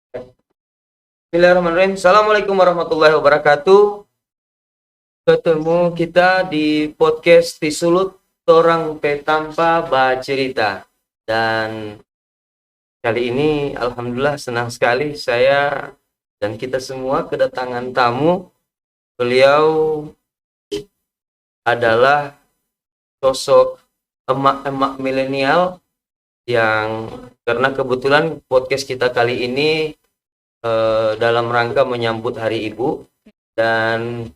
Bismillahirrahmanirrahim. Assalamualaikum warahmatullahi wabarakatuh. Ketemu kita di podcast Tisulut Torang Petampa Bacerita. Dan kali ini alhamdulillah senang sekali saya dan kita semua kedatangan tamu. Beliau adalah sosok emak-emak milenial yang karena kebetulan podcast kita kali ini dalam rangka menyambut Hari Ibu, dan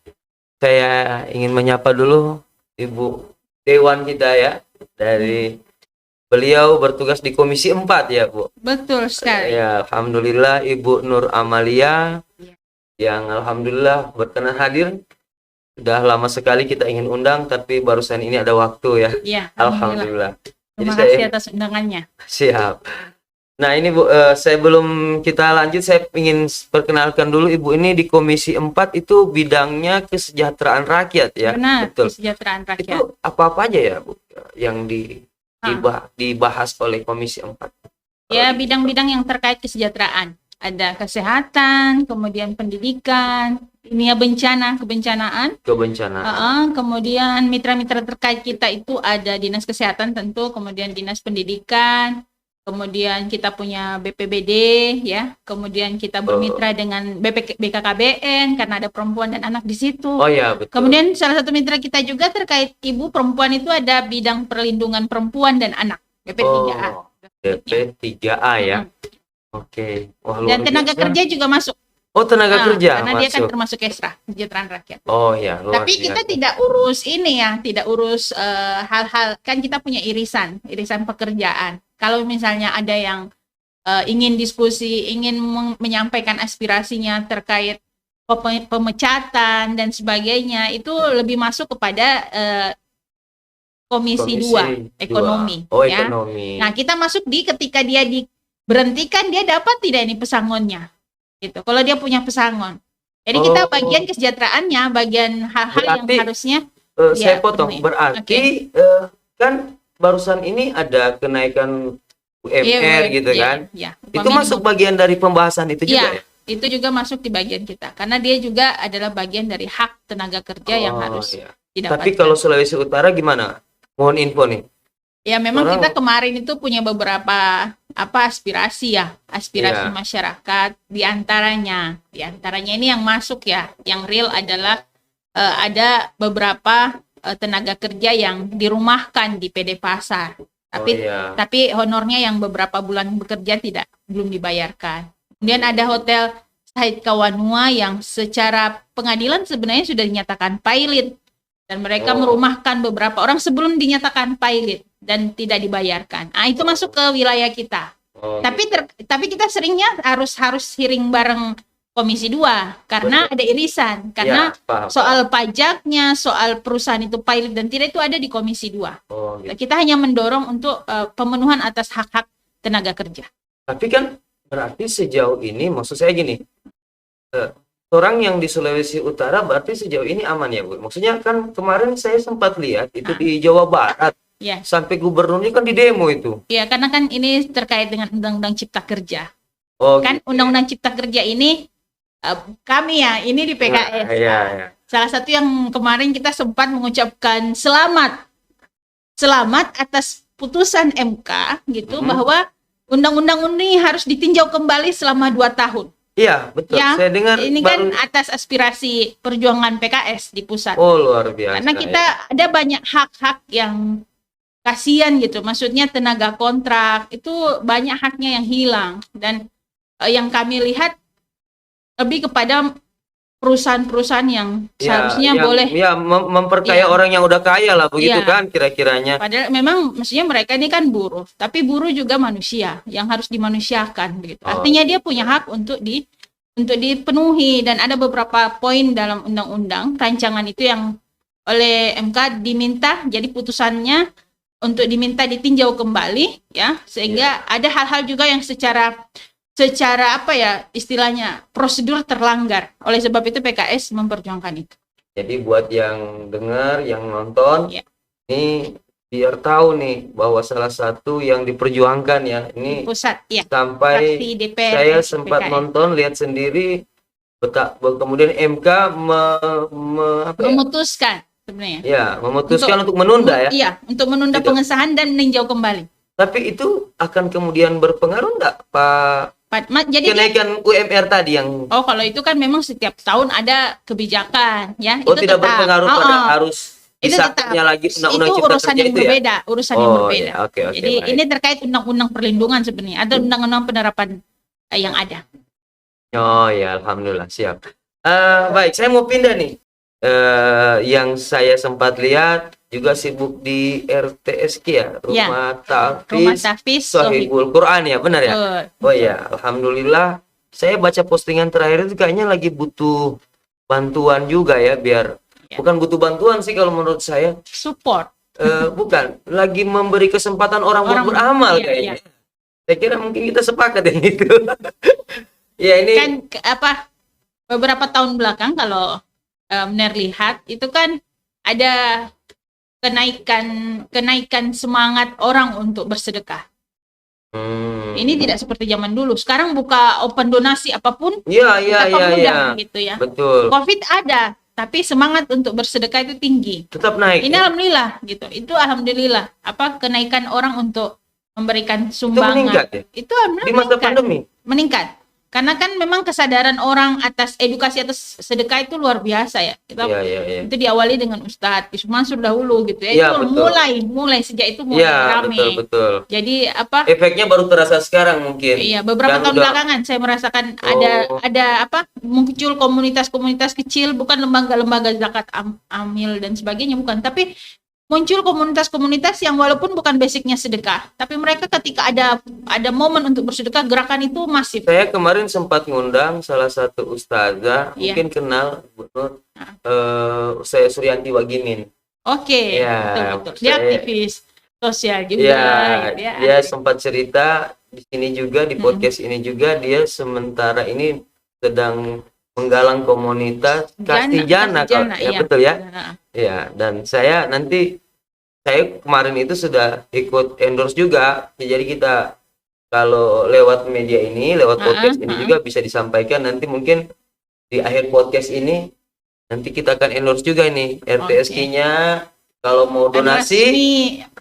saya ingin menyapa dulu Ibu Dewan kita ya, dari beliau bertugas di Komisi 4 ya Bu. Betul sekali. Ya, alhamdulillah Ibu Nur Amalia yang alhamdulillah berkenan hadir. Sudah lama sekali kita ingin undang tapi barusan ini ada waktu ya. Ya, Alhamdulillah. Terima kasih atas undangannya. Siap. Nah ini Bu, sebelum kita lanjut saya ingin perkenalkan dulu Ibu ini di Komisi 4 itu bidangnya kesejahteraan rakyat ya. Benar, betul. kesejahteraan rakyat. Itu apa-apa aja ya Bu yang dibahas oleh Komisi 4? Ya, bidang-bidang yang terkait kesejahteraan. Ada kesehatan, kemudian pendidikan, ini ya kebencanaan. Kemudian mitra-mitra terkait kita itu ada Dinas Kesehatan tentu, kemudian Dinas Pendidikan, kemudian kita punya BPBD ya, kemudian kita bermitra dengan BKKBN karena ada perempuan dan anak di situ. Oh ya, betul. Kemudian salah satu mitra kita juga terkait ibu perempuan itu ada bidang perlindungan perempuan dan anak, BP3A. Oh, BP3A ya. Oke. Wah, luar Dan tenaga biasa. kerja juga masuk. Oh, tenaga kerja karena masuk. dia kan termasuk ekstra kesejahteraan rakyat. Oh ya, luar Tapi biasa. kita tidak urus ini ya, tidak urus hal-hal, kan kita punya irisan pekerjaan. Kalau misalnya ada yang ingin diskusi, ingin menyampaikan aspirasinya terkait pemecatan dan sebagainya, itu lebih masuk kepada Komisi 2 ekonomi. Oh, ya. ekonomi. Nah, kita masuk ketika dia diberhentikan, dia dapat tidak ini pesangonnya. Gitu. Kalau dia punya pesangon. Jadi kita bagian kesejahteraannya, bagian hal-hal yang harusnya saya potong. Berarti kan barusan ini ada kenaikan UMR gitu kan? Ya. Itu masuk bagian dari pembahasan itu juga ya? Itu juga masuk di bagian kita. Karena dia juga adalah bagian dari hak tenaga kerja yang harus didapatkan. Tapi kalau Sulawesi Utara gimana? Mohon info nih. Ya memang kita kemarin itu punya beberapa aspirasi masyarakat, diantaranya ini yang masuk ya, yang real adalah ada beberapa tenaga kerja yang dirumahkan di PD Pasar, tapi honornya yang beberapa bulan bekerja belum dibayarkan. Kemudian ada hotel Said Kawanua yang secara pengadilan sebenarnya sudah dinyatakan pailit dan mereka merumahkan beberapa orang sebelum dinyatakan pailit dan tidak dibayarkan. Itu masuk ke wilayah kita. Tapi kita seringnya harus hearing bareng Komisi 2 karena ada irisan. Karena soal pajaknya, soal perusahaan itu pilot dan tidak itu ada di Komisi 2. Kita hanya mendorong untuk pemenuhan atas hak-hak tenaga kerja. Tapi kan berarti sejauh ini, maksud saya gini, orang yang di Sulawesi Utara berarti sejauh ini aman ya Bu? Maksudnya kan kemarin saya sempat lihat itu di Jawa Barat. Ya. Sampai gubernurnya kan di demo itu. Iya, karena kan ini terkait dengan Undang-Undang Cipta Kerja. Kan Undang-Undang Cipta Kerja ini kami ini di PKS. Salah satu yang kemarin kita sempat mengucapkan selamat atas putusan MK gitu bahwa undang-undang ini harus ditinjau kembali selama 2 tahun. Iya, betul. Ya, saya dengar ini kan atas aspirasi perjuangan PKS di pusat. Oh, luar biasa. Karena kita ada banyak hak-hak yang kasihan gitu, maksudnya tenaga kontrak itu banyak haknya yang hilang dan yang kami lihat lebih kepada perusahaan-perusahaan yang seharusnya boleh memperkaya orang yang udah kaya lah begitu kan kira-kiranya. Padahal memang mestinya mereka ini kan buruh, tapi buruh juga manusia yang harus dimanusiakan begitu. Artinya dia punya hak untuk dipenuhi dan ada beberapa poin dalam undang-undang rancangan itu yang oleh MK diminta jadi putusannya untuk diminta ditinjau kembali ya, sehingga ada hal-hal juga yang secara istilahnya prosedur terlanggar. Oleh sebab itu PKS memperjuangkan itu. Jadi buat yang dengar, yang nonton, ini biar tahu nih bahwa salah satu yang diperjuangkan ya ini Pusat ya. sampai Fraksi DPR saya dan sempat PKS. nonton lihat sendiri kemudian MK apa ya? Memutuskan sebenarnya. Ya, memutuskan untuk menunda ya. Iya, untuk menunda Tidak. pengesahan dan meninjau kembali. Tapi itu akan kemudian berpengaruh enggak Pak Jadi kenaikan UMR tadi yang kalau itu kan memang setiap tahun ada kebijakan ya. oh itu tidak tetap. berpengaruh pada harus Itu tetap. disahkannya lagi undang-undang Itu cipta urusan kerja yang itu ya. berbeda, urusan yang Oh, berbeda. ya, oke, Jadi baik. ini terkait undang-undang perlindungan sebenarnya, ada undang-undang penerapan yang ada. Oh ya, alhamdulillah siap. Baik, saya mau pindah nih. Yang saya sempat lihat juga sibuk di RTSQ ya, Rumah Rumah Tahfiz Tahfiz Sohibul Quran ya, benar ya? Betul. Oh ya, alhamdulillah. Saya baca postingan terakhir itu kayaknya lagi butuh bantuan juga ya, biar bukan butuh bantuan sih kalau menurut saya. Support. Bukan, lagi memberi kesempatan orang buat beramal kayaknya. Saya kira mungkin kita sepakat yang itu. Ya ini Kan beberapa tahun belakang kalau Mner lihat itu kan ada kenaikan semangat orang untuk bersedekah. Ini tidak seperti zaman dulu. Sekarang buka open donasi apapun, iya mudah gitu ya. betul. Covid ada, tapi semangat untuk bersedekah itu tinggi. Tetap naik. Ini alhamdulillah gitu. Itu alhamdulillah. Kenaikan orang untuk memberikan sumbangan. Itu meningkat ya? Itu alhamdulillah Di masa pandemi. Meningkat. Karena kan memang kesadaran orang atas edukasi atas sedekah itu luar biasa ya. Kita Iya. itu diawali dengan Ustadz Yusuf Mansur dahulu gitu ya. Iya, Itu betul. mulai sejak itu mulai rame. Betul. Jadi efeknya baru terasa sekarang mungkin. Iya, beberapa tahun belakangan saya merasakan ada muncul komunitas-komunitas kecil, bukan lembaga-lembaga zakat amil dan sebagainya, bukan, tapi muncul komunitas-komunitas yang walaupun bukan basicnya sedekah, tapi mereka ketika ada momen untuk bersedekah, gerakan itu masif. Saya kemarin sempat ngundang salah satu ustazah, mungkin kenal Bu Nur, saya Suryanti Wagimin. Oke, betul. Dia aktivis sosial juga. Ya, dia sempat cerita di sini juga, di podcast ini juga, dia sementara ini sedang menggalang komunitas kasih jana ya, betul ya. Ya, dan saya kemarin itu sudah ikut endorse juga. Jadi kita kalau lewat media ini, lewat podcast ini juga bisa disampaikan nanti mungkin di akhir podcast ini nanti kita akan endorse juga ini RTSQ-nya. Kalau mau donasi,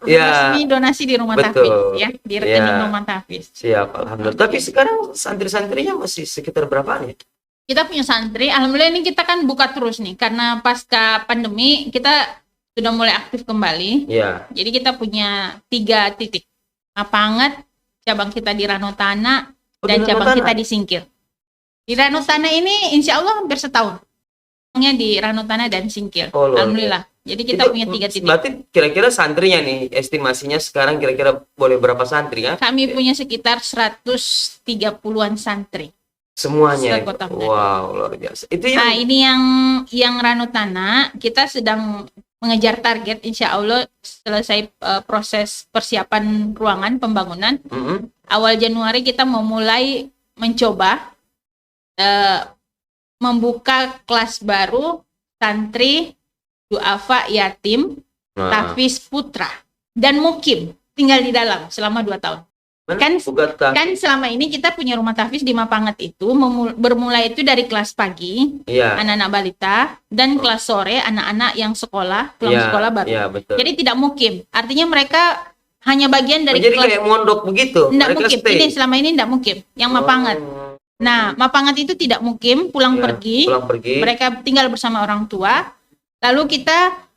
resmi donasi di Rumah Tahfiz ya, di rekening Rumah Tahfiz. Siap, alhamdulillah. Tapi sekarang santri-santrinya masih sekitar berapaan ya? Kita punya santri, alhamdulillah ini kita kan buka terus nih, karena pasca pandemi kita sudah mulai aktif kembali. Iya. Jadi kita punya 3 titik. Mapangat, cabang kita di Ranotana, dan cabang kita di Singkil. Di Ranotana ini insya Allah hampir setahun. Di Ranotana dan Singkil. Alhamdulillah. Jadi kita punya 3 titik. Berarti kira-kira santrinya nih, estimasinya sekarang kira-kira boleh berapa santri ya? Kami punya sekitar 130-an santri. Semuanya. Wow, luar biasa. Itu ini yang Ranotana, kita sedang mengejar target, insya Allah selesai proses persiapan ruangan pembangunan. Awal Januari kita mau mulai mencoba membuka kelas baru santri, duafa, yatim, tahfiz putra, dan mukim tinggal di dalam selama 2 tahun. Kan selama ini kita punya rumah tahfiz di Mapangat itu bermulai itu dari kelas pagi anak-anak balita dan kelas sore anak-anak yang pulang sekolah baru. Betul. Jadi tidak mukim, artinya mereka hanya bagian dari jadi kelas. Kayak mondok begitu. Tidak mukim. Ini selama ini tidak mukim. Yang Mapangat. Nah, Mapangat itu tidak mukim, pulang pergi. Mereka tinggal bersama orang tua. Lalu kita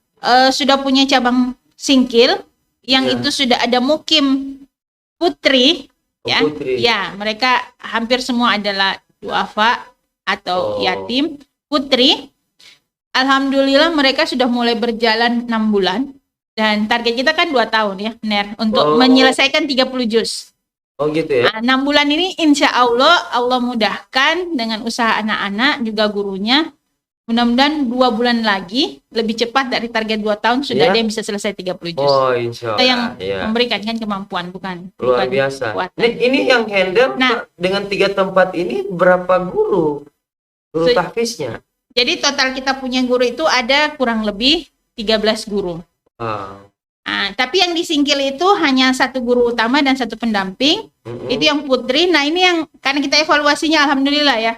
sudah punya cabang Singkil yang itu sudah ada mukim putri, ya, mereka hampir semua adalah duafa atau yatim putri. Alhamdulillah mereka sudah mulai berjalan 6 bulan dan target kita kan 2 tahun ya, Ner, untuk menyelesaikan 30 juz. Oh gitu ya. 6 bulan ini insya Allah mudahkan dengan usaha anak-anak juga gurunya. Mudah-mudahan 2 bulan lagi lebih cepat dari target 2 tahun sudah ada yang bisa selesai 30 juz. Oh, insya Allah. Kita yang memberikan kan kemampuan, bukan luar biasa. Ini yang handle dengan 3 tempat ini berapa guru tahfiznya? Jadi total kita punya guru itu ada kurang lebih 13 guru. Tapi yang disingkil itu hanya satu guru utama dan satu pendamping. Itu yang putri. Nah ini yang karena kita evaluasinya alhamdulillah ya.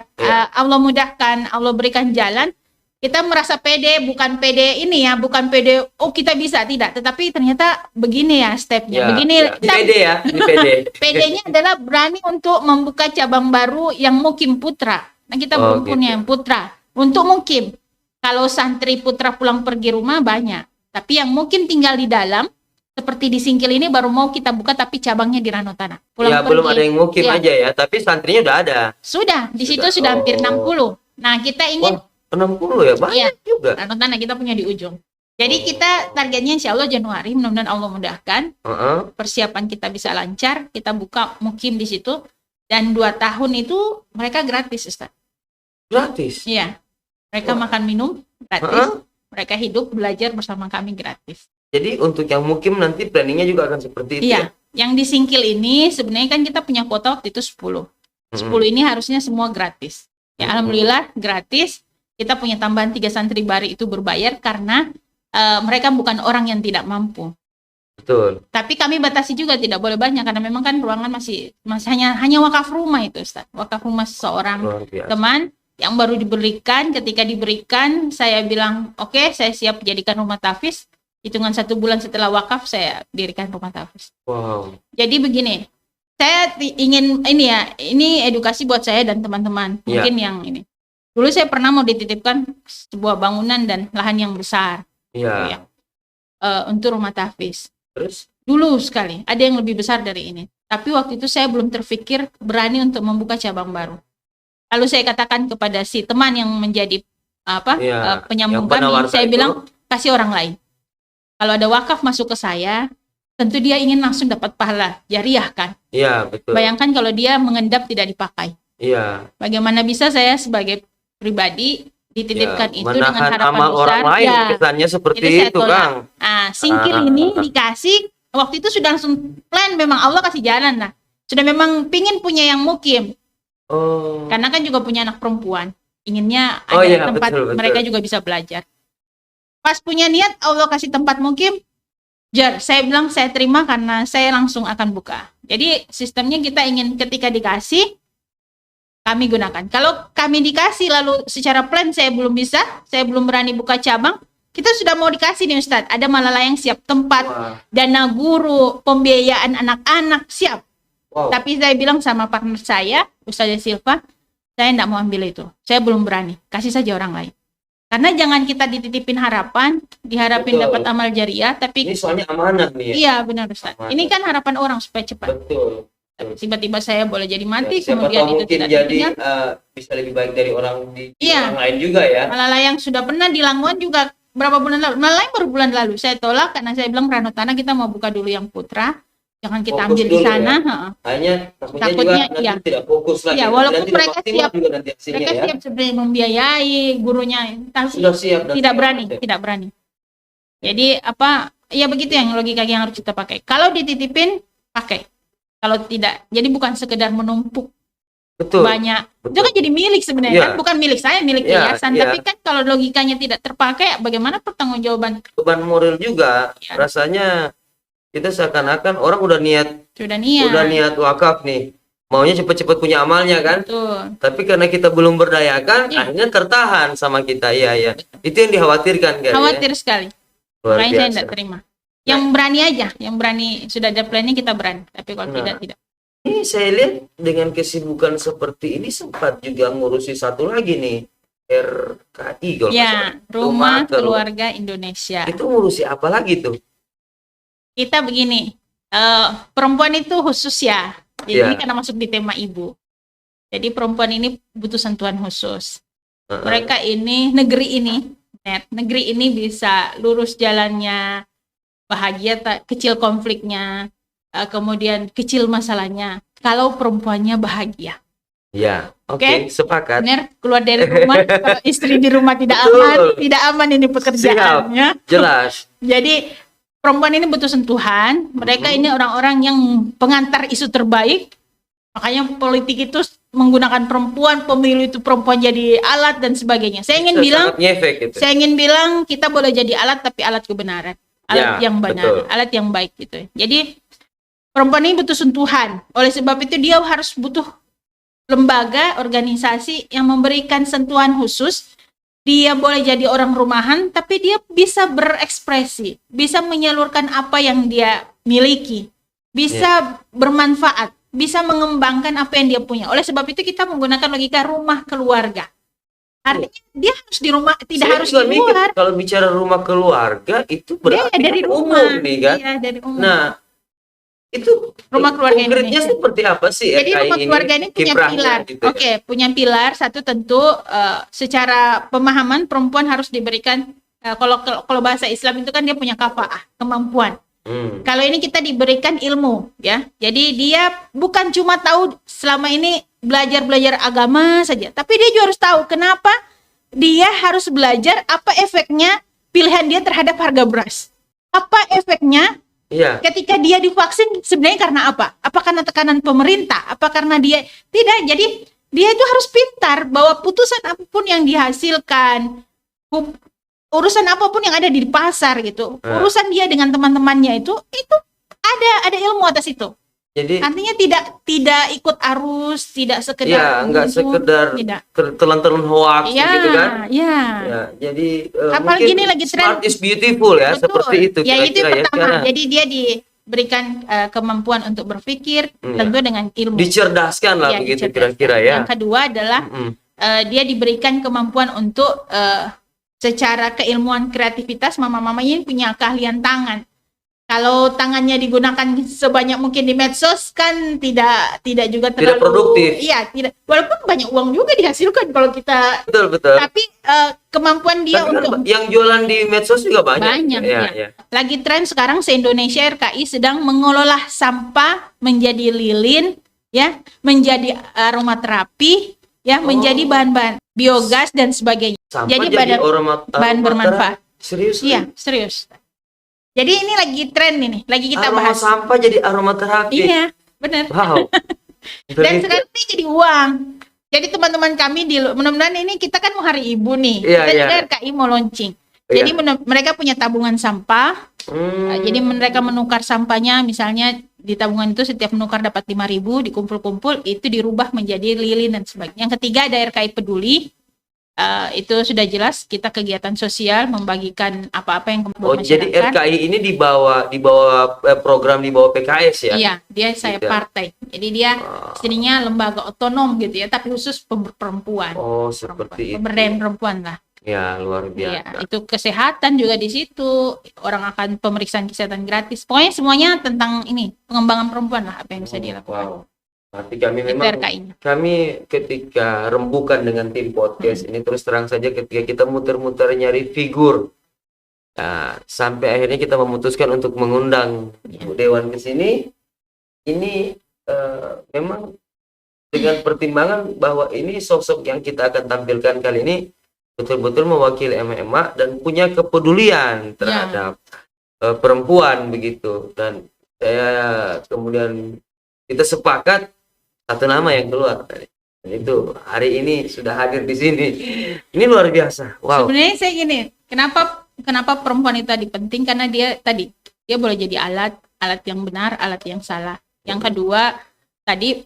Allah mudahkan, Allah berikan jalan. Kita merasa pede, bukan pede ini ya, bukan pede. Oh kita bisa tidak. Tetapi ternyata begini ya stepnya. Begini. Ini pede ya, ini pede. Pedenya adalah berani untuk membuka cabang baru yang mukim putra. Nah kita belum punya yang putra. Untuk mukim. Kalau santri putra pulang pergi rumah banyak. Tapi yang mungkin tinggal di dalam, seperti di Singkil ini baru mau kita buka tapi cabangnya di Ranotana. Ya, belum ada yang mukim aja ya, tapi santrinya udah ada. Sudah, di situ sudah hampir 60. Nah, kita ingin 60 ya, banyak juga. Ranotana kita punya di ujung. Jadi kita targetnya insya Allah Januari, mudah-mudahan Allah mudahkan. Persiapan kita bisa lancar, kita buka mukim di situ. Dan 2 tahun itu mereka gratis, Ustaz. Gratis? Iya. Mereka makan minum gratis. Mereka hidup, belajar bersama kami gratis. Jadi untuk yang mukim nanti planningnya juga akan seperti itu ya? Yang di Singkil ini sebenarnya kan kita punya kuota waktu itu 10. 10 ini harusnya semua gratis. Ya alhamdulillah gratis. Kita punya tambahan 3 santri baru itu berbayar karena mereka bukan orang yang tidak mampu. Betul. Tapi kami batasi juga tidak boleh banyak karena memang kan ruangan masih hanya wakaf rumah itu Ustaz. Wakaf rumah seseorang teman yang baru diberikan. Ketika diberikan saya bilang oke, saya siap jadikan rumah tahfiz. Hitungan 1 bulan setelah wakaf saya dirikan rumah tahfiz. Wow. Jadi begini, saya ingin ini edukasi buat saya dan teman-teman mungkin yang ini. Dulu saya pernah mau dititipkan sebuah bangunan dan lahan yang besar untuk rumah tahfiz. Terus? Dulu sekali ada yang lebih besar dari ini. Tapi waktu itu saya belum terpikir berani untuk membuka cabang baru. Lalu saya katakan kepada si teman yang menjadi penyambung kami, saya bilang kasih orang lain. Kalau ada wakaf masuk ke saya, tentu dia ingin langsung dapat pahala jariah kan? Iya, betul. Bayangkan kalau dia mengendap tidak dipakai. Iya. Bagaimana bisa saya sebagai pribadi dititipkan itu dengan harapan amal besar? Orang lain, kesannya seperti itu, Kang. Singkil ini dikasih waktu itu sudah langsung plan, memang Allah kasih jalan lah. Sudah memang pingin punya yang mukim. Karena kan juga punya anak perempuan, inginnya ada tempat betul. Mereka juga bisa belajar. Pas punya niat Allah kasih tempat mukim, saya bilang saya terima karena saya langsung akan buka. Jadi sistemnya kita ingin ketika dikasih kami gunakan. Kalau kami dikasih lalu secara plan saya belum bisa, saya belum berani buka cabang, kita sudah mau dikasih nih Ustadz, ada Malalayang siap tempat, dana guru, pembiayaan anak-anak siap. Tapi saya bilang sama partner saya, Ustazah Silva, saya tidak mau ambil itu. Saya belum berani. Kasih saja orang lain. Karena jangan kita dititipin harapan, diharapin dapat amal jariah, tapi ini soalnya amanah nih ya. Iya, benar Ustaz. Ini kan harapan orang supaya cepat. Betul. Tiba-tiba saya boleh jadi mati, kemudian itu tidak jadi bisa lebih baik dari orang orang lain juga ya. Malalayang sudah pernah di Langwan juga berapa bulan lalu. Malalayang baru bulan lalu. Saya tolak karena saya bilang Ranotana kita mau buka dulu yang putra. Jangan kita ambil di sana. Hanya takutnya juga tidak fokus lagi. Ya, walaupun mereka siap, mereka siap sebenarnya membiayai gurunya, tapi sudah siap tidak berani. Jadi ya begitu yang logika yang harus kita pakai. Kalau dititipin, pakai. Kalau tidak, jadi bukan sekedar menumpuk. Betul. Banyak. Itu kan jadi milik sebenarnya, kan bukan milik saya, milik yayasan. Tapi kan kalau logikanya tidak terpakai, bagaimana pertanggungjawaban? Beban moral juga, rasanya. Kita seakan-akan orang udah niat wakaf nih, maunya cepet-cepet punya amalnya kan. Betul. Tapi karena kita belum berdayakan, akhirnya tertahan sama kita. Iya. Itu yang dikhawatirkan kan. Khawatir sekali. Makanya saya tidak terima. Yang berani aja, yang berani sudah ada planning kita berani. Tapi kalau tidak. Ini saya lihat dengan kesibukan seperti ini sempat juga ngurusi satu lagi nih, RKI kalau Rumah Keluarga Indonesia. Itu ngurusi apa lagi tuh? Kita begini, perempuan itu khusus ya. Jadi ini karena masuk di tema ibu. Jadi perempuan ini butuh sentuhan khusus. Mereka ini, negeri ini bisa lurus jalannya, bahagia, kecil konfliknya, kemudian kecil masalahnya. Kalau perempuannya bahagia. Ya, oke, sepakat. Benar, keluar dari rumah, kalau istri di rumah tidak aman ini pekerjaannya. Siap, jelas. Jadi perempuan ini butuh sentuhan. Mereka ini orang-orang yang pengantar isu terbaik. Makanya politik itu menggunakan perempuan, pemilu itu perempuan jadi alat dan sebagainya. Saya ingin bilang kita boleh jadi alat tapi alat kebenaran. alat yang benar, betul. alat yang baik gitu. Jadi perempuan ini butuh sentuhan. Oleh sebab itu dia harus butuh lembaga, organisasi yang memberikan sentuhan khusus. Dia boleh jadi orang rumahan, tapi dia bisa berekspresi, bisa menyalurkan apa yang dia miliki, bisa bermanfaat, bisa mengembangkan apa yang dia punya. Oleh sebab itu kita menggunakan logika rumah keluarga. Artinya dia harus di rumah, tidak harus di luar. Kalau bicara rumah keluarga itu berarti dari rumah umum nih kan. Iya, dari umum. Nah, itu rumah keluarga konkretnya Indonesia seperti apa sih? Jadi rumah keluarga ini punya pilar. Gitu, Oke, punya pilar. Satu tentu secara pemahaman perempuan harus diberikan kalau bahasa Islam itu kan dia punya kafaah, kemampuan. Kalau ini kita diberikan ilmu, ya. Jadi dia bukan cuma tahu selama ini belajar agama saja, tapi dia juga harus tahu kenapa dia harus belajar, apa efeknya pilihan dia terhadap harga beras. Apa efeknya ketika dia divaksin sebenarnya karena apa? Apa karena tekanan pemerintah? Apa karena dia tidak? Jadi dia itu harus pintar bahwa putusan apapun yang dihasilkan, urusan apapun yang ada di pasar gitu, urusan dia dengan teman-temannya itu ada ilmu atas itu. Jadi artinya tidak ikut arus, tidak sekedar nggak sekedar telan-telan hoax gitu kan? Ya, jadi apalagi ini lagi smart is beautiful ya. Betul. Seperti itu. Ya itu pertama. Jadi dia diberikan kemampuan untuk berpikir, tentu dengan ilmu. Dicerdaskan lah begitu kira-kira ya. Yang kedua adalah dia diberikan kemampuan untuk secara keilmuan kreativitas, mama-mama ini punya keahlian tangan. Kalau tangannya digunakan sebanyak mungkin di medsos kan tidak juga terlalu tidak produktif. Iya, tidak. Walaupun banyak uang juga dihasilkan kalau kita. Betul. Tapi kemampuan dia untuk yang jualan di medsos juga banyak. Banyak. Ya. Lagi tren sekarang se-Indonesia RKI sedang mengolah sampah menjadi lilin, ya, menjadi aromaterapi, ya, menjadi bahan-bahan biogas dan sebagainya. Sampah jadi bahan bermanfaat. Serius? Iya, serius. Jadi ini lagi tren ini, lagi kita bahas. Sampah jadi aromaterapi. Iya, benar. Wow. Dan sekarang ini jadi uang. Jadi teman-teman kami mudah-mudahan ini kita kan mau Hari Ibu nih. Kita juga RKI mau launching. Jadi mereka punya tabungan sampah. Jadi mereka menukar sampahnya, misalnya di tabungan itu setiap menukar dapat 5.000, dikumpul-kumpul itu dirubah menjadi lilin dan sebagainya. Yang ketiga ada RKI Peduli. Itu sudah jelas kita kegiatan sosial membagikan apa-apa yang kebutuhan masyarakat. Jadi RKI ini di bawah program di bawah PKS ya? Iya, dia saya partai. Jadi dia istilahnya lembaga otonom gitu ya, tapi khusus perempuan. Seperti itu. Pemberdayaan perempuan lah. Ya, luar biasa. Ya, itu kesehatan juga di situ. Orang akan pemeriksaan kesehatan gratis. Pokoknya semuanya tentang ini, pengembangan perempuan lah apa yang bisa dilakukan. Wow. Berarti kami ketika rembukan dengan tim podcast ini terus terang saja ketika kita muter-muter nyari figur, sampai akhirnya kita memutuskan untuk mengundang Bu Dewan ke sini. Ini memang dengan pertimbangan bahwa ini sosok yang kita akan tampilkan kali ini betul-betul mewakili MMA dan punya kepedulian terhadap perempuan begitu. Dan saya kemudian kita sepakat satu nama yang keluar, dan itu hari ini sudah hadir di sini. Ini luar biasa. Wow. Sebenarnya saya gini, kenapa perempuan itu tadi penting, karena dia boleh jadi alat yang benar, alat yang salah. Yang kedua tadi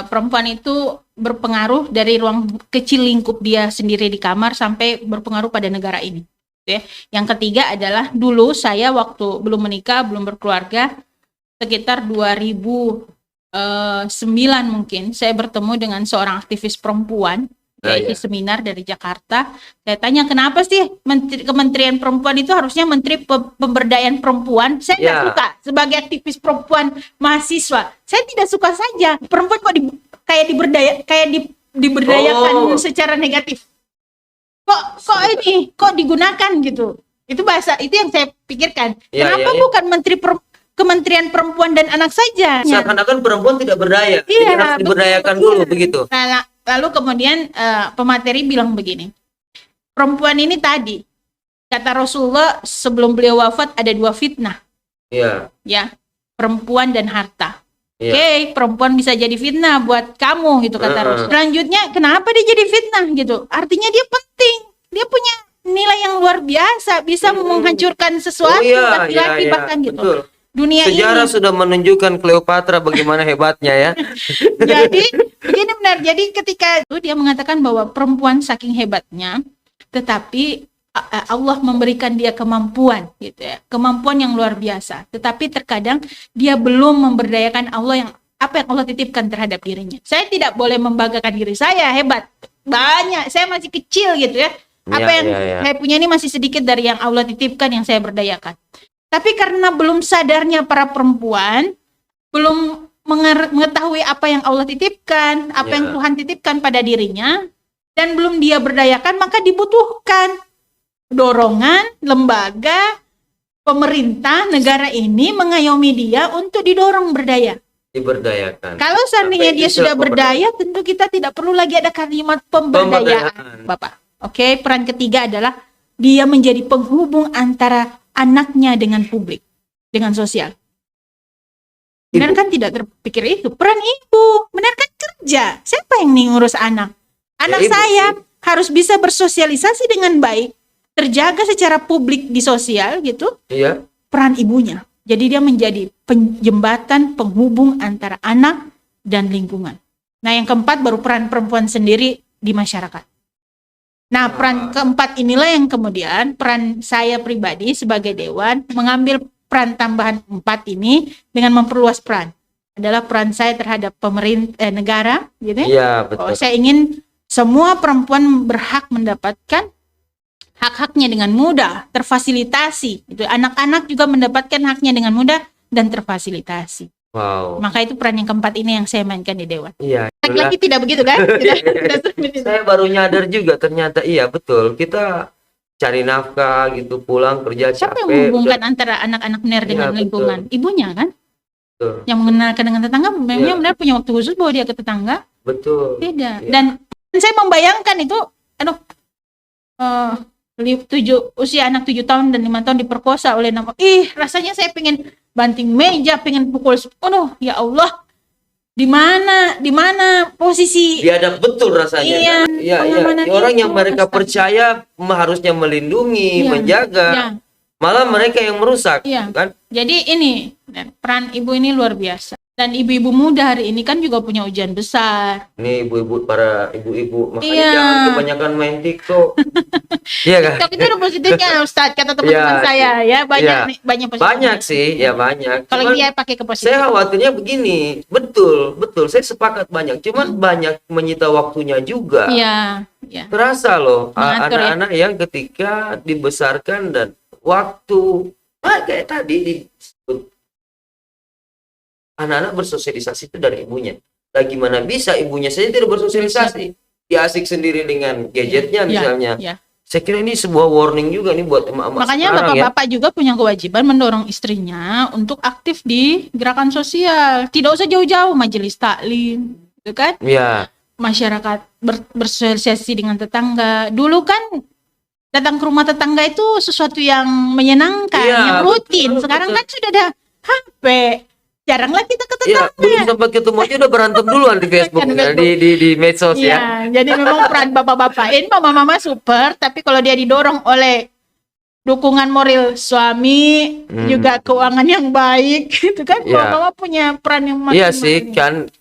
perempuan itu berpengaruh dari ruang kecil lingkup dia sendiri di kamar sampai berpengaruh pada negara ini. Ya. Yang ketiga adalah dulu saya waktu belum menikah, belum berkeluarga, sekitar 2009 mungkin saya bertemu dengan seorang aktivis perempuan di seminar dari Jakarta. Saya tanya kenapa sih Kementerian Perempuan itu harusnya Menteri Pemberdayaan Perempuan. Saya tidak suka sebagai aktivis perempuan mahasiswa. Saya tidak suka saja perempuan kok diberdayakan secara negatif. Kok digunakan gitu. Itu bahasa itu yang saya pikirkan. Kenapa bukan Kementerian Perempuan dan Anak saja? Seakan-akan perempuan tidak berdaya. Harus diberdayakan dulu begitu. Lalu kemudian pemateri bilang begini. Perempuan ini tadi kata Rasulullah sebelum beliau wafat ada 2 fitnah. Iya. Ya, perempuan dan harta. Oke, perempuan bisa jadi fitnah buat kamu gitu kata Rasul. Selanjutnya kenapa dia jadi fitnah gitu? Artinya dia penting. Dia punya nilai yang luar biasa, bisa menghancurkan sesuatu, laki-laki bahkan gitu. Betul. Dunia Sejarah ini sudah menunjukkan Cleopatra bagaimana hebatnya ya. jadi begini benar. Jadi ketika itu dia mengatakan bahwa perempuan saking hebatnya, tetapi Allah memberikan dia kemampuan gitu ya, kemampuan yang luar biasa. Tetapi terkadang dia belum memberdayakan Allah yang apa yang Allah titipkan terhadap dirinya. Saya tidak boleh membanggakan diri saya hebat. Banyak, saya masih kecil gitu ya. Apa yang saya punya ini masih sedikit dari yang Allah titipkan yang saya berdayakan. Tapi karena belum sadarnya para perempuan, belum mengetahui apa yang Allah titipkan, apa yang Tuhan titipkan pada dirinya, dan belum dia berdayakan, maka dibutuhkan dorongan lembaga, pemerintah, negara ini mengayomi dia untuk didorong berdaya. Diberdayakan. Kalau seandainya dia sudah berdaya, tentu kita tidak perlu lagi ada kalimat pemberdayaan, Bapak. Oke, peran ketiga adalah dia menjadi penghubung antara anaknya dengan publik, dengan sosial. Benar kan tidak terpikir itu? Peran ibu, benar kan kerja. Siapa yang nih ngurus anak? Anak saya harus bisa bersosialisasi dengan baik, terjaga secara publik di sosial gitu. Iya. Peran ibunya. Jadi dia menjadi jembatan penghubung antara anak dan lingkungan. Nah, yang keempat baru peran perempuan sendiri di masyarakat. Nah, peran keempat inilah yang kemudian peran saya pribadi sebagai dewan mengambil peran tambahan 4 ini dengan memperluas peran. Adalah peran saya terhadap pemerintah negara, gitu ya. Iya, betul. Saya ingin semua perempuan berhak mendapatkan hak-haknya dengan mudah, terfasilitasi. Itu anak-anak juga mendapatkan haknya dengan mudah dan terfasilitasi. Wow. Maka itu peran yang keempat ini yang saya mainkan di dewan. Iya. Laki-laki tidak begitu kan? Tidak. Saya baru nyadar juga ternyata iya betul. Kita cari nafkah gitu, pulang kerja Siapa capek. yang menghubungkan antara anak-anak benar dengan lingkungan? Ibunya kan? Betul. Yang mengenalkan dengan tetangga, memangnya benar punya waktu khusus bawa dia ke tetangga? Betul. Tidak. Dan saya membayangkan itu, usia anak 7 tahun dan 5 tahun diperkosa oleh rasanya saya pengen banting meja, pengen pukul. Ya Allah. Di mana posisi biadab betul rasanya. Iya. Orang yang mereka percaya harusnya melindungi, menjaga. Malah mereka yang merusak, kan? Jadi ini peran ibu ini luar biasa. Dan ibu-ibu muda hari ini kan juga punya ujian besar. Ini para ibu-ibu makanya jangan kebanyakan main TikTok. Iya kan? TikTok itu ada positifnya, Ustadz, kata teman-teman saya ya, banyak positifnya. Banyak sih, ya banyak. Kalau dia pakai ke positif. Saya khawatirnya begini, betul, saya sepakat banyak. Cuman banyak menyita waktunya juga. Iya. Terasa loh anak-anak yang ketika dibesarkan dan waktu kayak tadi disebut anak-anak bersosialisasi itu dari ibunya. Nah, gimana bisa ibunya saja tidak bersosialisasi? Dia asik sendiri dengan gadgetnya misalnya. Saya kira ini sebuah warning juga nih buat emak-emak. Makanya bapak-bapak juga punya kewajiban mendorong istrinya untuk aktif di gerakan sosial. Tidak usah jauh-jauh, majelis taklim, gitu kan? Iya. Masyarakat bersosialisasi dengan tetangga. Dulu kan datang ke rumah tetangga itu sesuatu yang menyenangkan, yang rutin. Sekarang kan sudah ada HP. Jaranglah kita ke tetangga. Belum sempat ketemu aja udah berantem duluan di Facebook, di medsos ya. Jadi memang peran bapak-bapak ini mama-mama super, tapi kalau dia didorong oleh dukungan moral suami, juga keuangan yang baik, gitu kan? Mama punya peran yang masing-masing. Iya sih, kan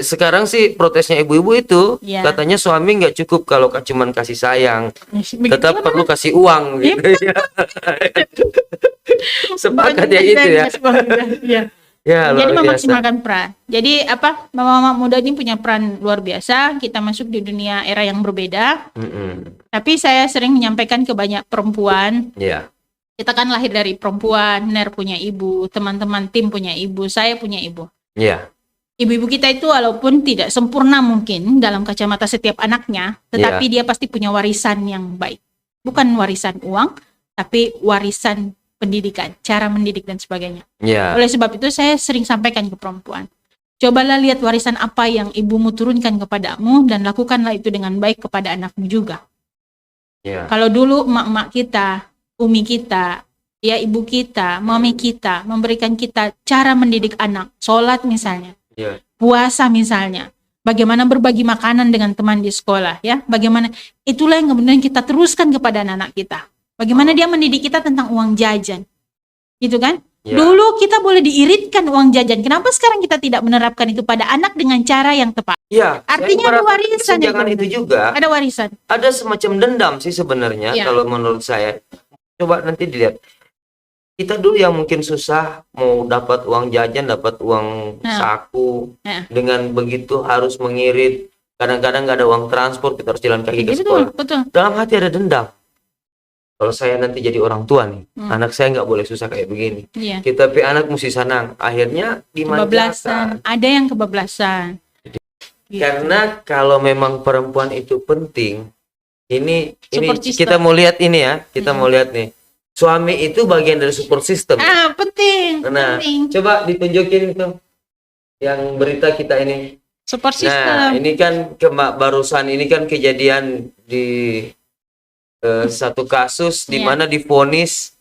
sekarang sih protesnya ibu-ibu itu katanya suami nggak cukup kalau cuman kasih sayang, tetap perlu kasih uang gitu. Sepakat ya itu ya. Ya, jadi memaksimalkan peran. Jadi mama-mama muda ini punya peran luar biasa. Kita masuk di dunia era yang berbeda. Tapi saya sering menyampaikan ke banyak perempuan. Kita kan lahir dari perempuan, Ner punya ibu, teman-teman tim punya ibu, saya punya ibu. Ibu-ibu kita itu walaupun tidak sempurna mungkin dalam kacamata setiap anaknya, tetapi dia pasti punya warisan yang baik. Bukan warisan uang, tapi warisan pendidikan, cara mendidik dan sebagainya. Oleh sebab itu saya sering sampaikan ke perempuan, cobalah lihat warisan apa yang ibumu turunkan kepadamu dan lakukanlah itu dengan baik kepada anakmu juga. Kalau dulu emak-emak kita, umi kita, ya ibu kita, mami kita memberikan kita cara mendidik anak, sholat misalnya, puasa misalnya, bagaimana berbagi makanan dengan teman di sekolah, ya. Bagaimana itulah yang kemudian kita teruskan kepada anak-anak kita. Bagaimana dia mendidik kita tentang uang jajan, gitu kan? Ya. Dulu kita boleh diiritkan uang jajan. Kenapa sekarang kita tidak menerapkan itu pada anak dengan cara yang tepat? Ya, Artinya ada warisan jangan itu juga. Ada warisan. Ada semacam dendam sih sebenarnya Ya. kalau menurut saya. Coba nanti dilihat. Kita dulu yang mungkin susah mau dapat uang jajan, dapat uang saku. Dengan begitu harus mengirit. Kadang-kadang nggak ada uang transport, kita harus jalan kaki ke sekolah. Betul. Dalam hati ada dendam. Kalau saya nanti jadi orang tua nih, anak saya nggak boleh susah kayak begini. Iya. Tapi anak mesti senang. Akhirnya Kebablasan. Ada yang kebablasan. Gitu. Karena kalau memang perempuan itu penting, ini Support system. kita mau lihat ini ya, kita mau lihat nih. Suami itu bagian dari support system. Penting. Nah, penting. coba ditunjukin itu yang berita kita ini. Support Nah, system. ini kan barusan ini kan kejadian di satu kasus di mana divonis,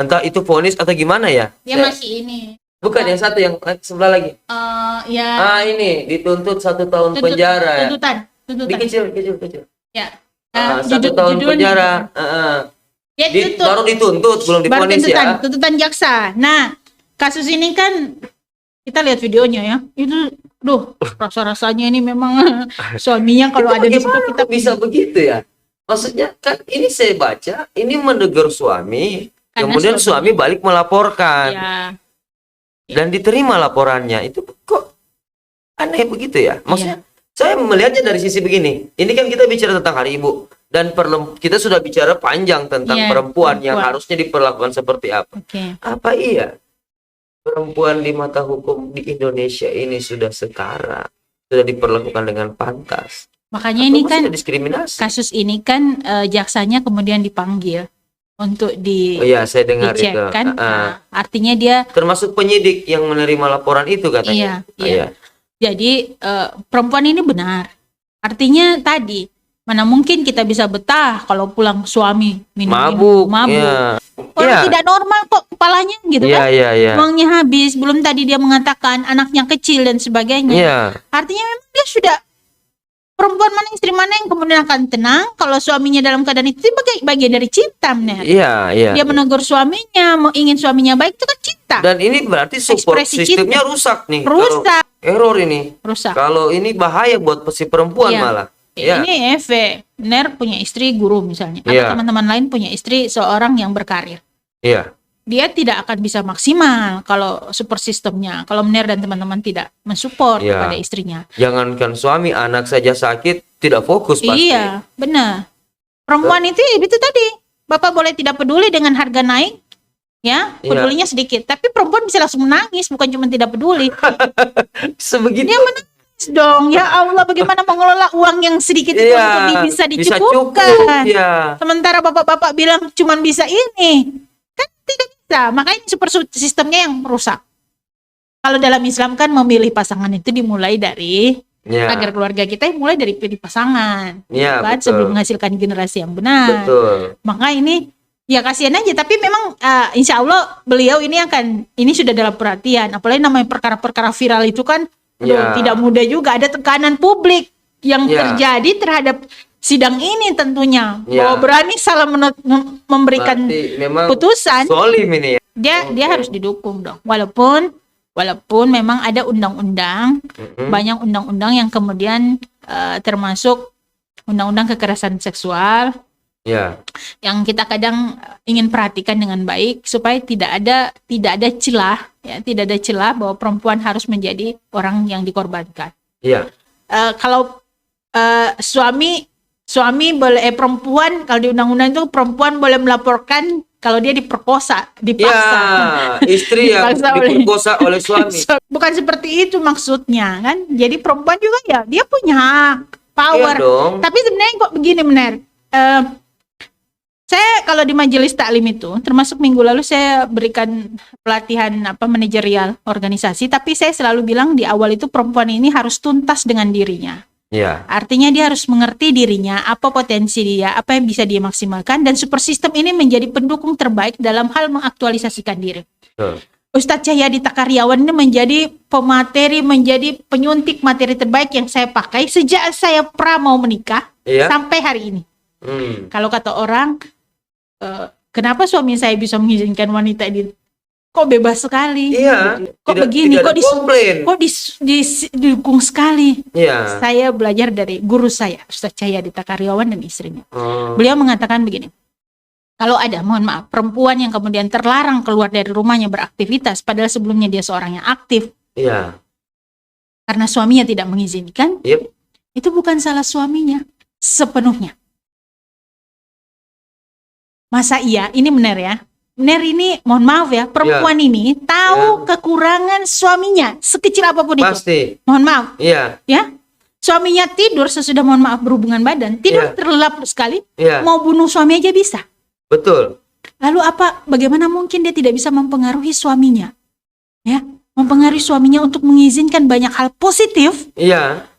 entah itu vonis atau gimana ya? Dia masih ini. Bukan yang satu yang sebelah lagi. Ya. Ini dituntut 1 tahun penjara. Tuntutan. Di kecil. Ya. 1 tahun penjara. Baru dituntut, belum divonis ya. Tuntutan jaksa. Nah, kasus ini kan kita lihat videonya ya. Itu, rasa-rasanya ini memang suaminya kalau ada di situ kita bisa begitu ya. Maksudnya kan ini saya baca, ini menegur suami, kemudian suami balik melaporkan. Ya. Dan diterima laporannya. Itu kok aneh begitu ya? Maksudnya saya melihatnya dari sisi begini. Ini kan kita bicara tentang Hari Ibu dan kita sudah bicara panjang tentang perempuan yang harusnya diperlakukan seperti apa. Apa iya perempuan di mata hukum di Indonesia ini sudah setara, sudah diperlakukan dengan pantas? Makanya ini kan diskriminasi. Kasus ini kan jaksanya kemudian dipanggil untuk saya dengar dicek itu. Kan? Artinya dia termasuk penyidik yang menerima laporan itu katanya. Iya. Jadi perempuan ini benar. Artinya tadi mana mungkin kita bisa betah kalau pulang suami mabuk. Ya. Orang tidak normal kok kepalanya gitu kan. Uangnya habis, belum tadi dia mengatakan anaknya kecil dan sebagainya. Artinya memang dia sudah, perempuan mana, istri mana yang kemudian akan tenang kalau suaminya dalam keadaan itu bagian dari cinta, benar. Dia menegur suaminya, ingin suaminya baik, itu kan cinta. Dan ini berarti support sistemnya rusak nih. Rusak. Error ini. Rusak. Kalau ini bahaya buat si perempuan malah. Ini Ner punya istri guru misalnya, atau teman-teman lain punya istri seorang yang berkarir. Dia tidak akan bisa maksimal kalau support sistemnya, kalau Ner dan teman-teman tidak mensupport kepada istrinya. Jangankan suami, anak saja sakit tidak fokus pasti. Iya, benar. Perempuan itu tadi, Bapak boleh tidak peduli dengan harga naik, ya, pedulinya sedikit, tapi perempuan bisa langsung menangis, bukan cuma tidak peduli. Sebegitu. Dia menangis dong, ya Allah, bagaimana mengelola uang yang sedikit itu untuk bisa dicukupkan. Sementara bapak-bapak bilang cuma bisa ini, kan tidak bisa. Makanya super sistemnya yang rusak. Kalau dalam Islam kan memilih pasangan itu dimulai dari agar keluarga kita mulai dari pilih pasangan, kan, sebelum menghasilkan generasi yang benar. Maka ini kasihan aja, tapi memang insya Allah beliau ini sudah dalam perhatian, apalagi namanya perkara-perkara viral itu kan tidak mudah juga, ada tekanan publik yang terjadi terhadap sidang ini tentunya, bahwa berani salah memberikan putusan, ini dia harus didukung dong, walaupun memang ada undang-undang, banyak undang-undang yang kemudian termasuk undang-undang kekerasan seksual, yang kita kadang ingin perhatikan dengan baik supaya tidak ada celah, tidak ada celah bahwa perempuan harus menjadi orang yang dikorbankan. Kalau suami boleh, perempuan kalau di undang-undang itu perempuan boleh melaporkan kalau dia dipaksa. Istri yang diperkosa oleh suami. Bukan seperti itu maksudnya kan. Jadi perempuan juga dia punya power. Tapi sebenarnya kok begini, benar. Saya kalau di majelis taklim itu, termasuk minggu lalu saya berikan pelatihan manajerial organisasi, tapi saya selalu bilang di awal itu perempuan ini harus tuntas dengan dirinya. Artinya dia harus mengerti dirinya, apa potensi dia, apa yang bisa dia maksimalkan, dan super system ini menjadi pendukung terbaik dalam hal mengaktualisasikan diri. Ustadz Cahyadi Takaryawan ini menjadi penyuntik materi terbaik yang saya pakai sejak saya mau menikah sampai hari ini. Kalau kata orang, kenapa suami saya bisa mengizinkan wanita ini? Kok bebas sekali? Iya. Kok begini? Kok didukung sekali? Iya. Saya belajar dari guru saya, Ustadz Cahyadi Takaryawan dan istrinya. Beliau mengatakan begini. Kalau ada, mohon maaf, perempuan yang kemudian terlarang keluar dari rumahnya beraktivitas, padahal sebelumnya dia seorang yang aktif, karena suaminya tidak mengizinkan, itu bukan salah suaminya sepenuhnya. Masa iya? Ini benar ya? Benar ini, mohon maaf ya, perempuan ini tahu kekurangan suaminya, sekecil apapun itu. Mohon maaf. Ya, suaminya tidur sesudah, mohon maaf, berhubungan badan, tidur terlelap sekali, mau bunuh suami aja bisa. Betul. Lalu bagaimana mungkin dia tidak bisa mempengaruhi suaminya? Ya, mempengaruhi suaminya untuk mengizinkan banyak hal positif. Iya.